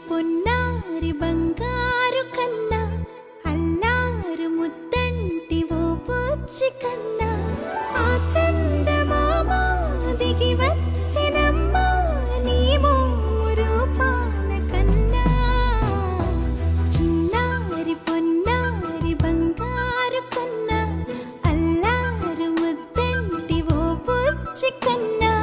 పొన్నారి బంగారు కన్నా అల్లారు ముద్దంటి ఓ పూచి కన్నా ఆ చందమామ దిగి వచ్చినమ్మా నీ మోము రూపాన కన్నా చిన్నారి పొన్నారి బంగారు కన్నా అల్లారు ముద్దంటి ఓ పూచి కన్నా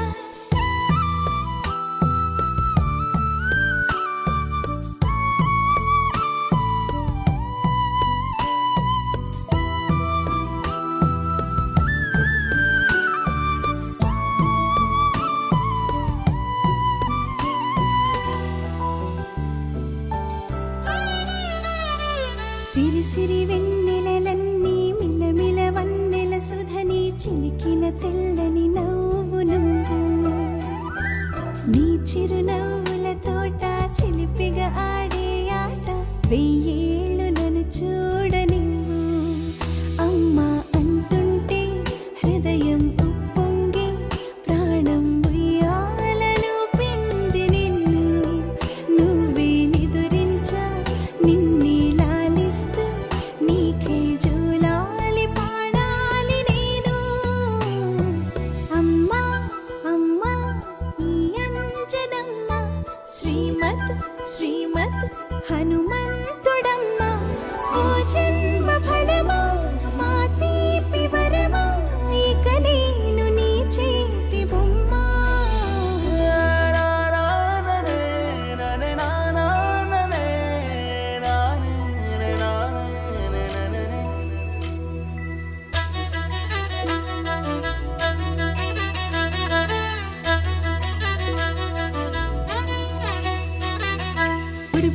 సిరి సిరి వెన్నెలలన్నీ మిలమిల వన్నెల సుధని చిలికిన తెల్లని నవ్వు నువ్వు నీ చిరునవ్వుల తోట చిలిపిగా ఆడే ఆట వెయ్యేళ్ళు నన్ను చూడనివ్వు అమ్మా అంటుంటే హృదయం ఉప్పొంగి ప్రాణం ఉయ్యాలలో పిండి నిన్ను నువ్వే నిదురించా నిన్నే నీకే జోలాలి పాడాలి నేను అమ్మా అమ్మా ఈ అంజనమ్మ శ్రీమత్ శ్రీమత్ హనుమంతుడమ్మ ఓ జన్మ ఫలమా మా తీపి వరమా ఇక నేను నీ చేతి బొమ్మ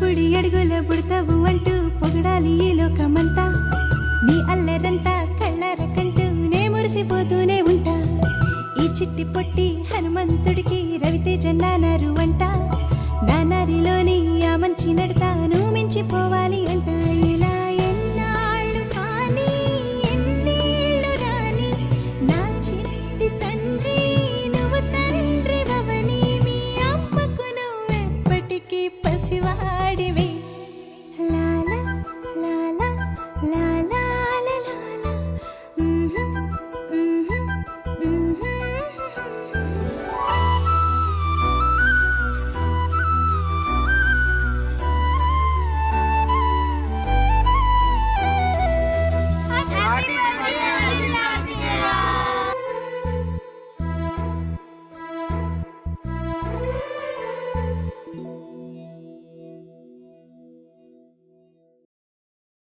బుడి అడుగుల బుడతావు అంటూ పొగడాలి ఈ లోకమంతా నీ అల్లరంతా కళ్ళారకంటూ నే మురిసిపోతూనే ఉంటా ఈ చిట్టి పొట్టి హనుమంతుడికి రవితేజ నానారు అంట నానారిలోని ఆ మంచి నడతాను మించిపోవా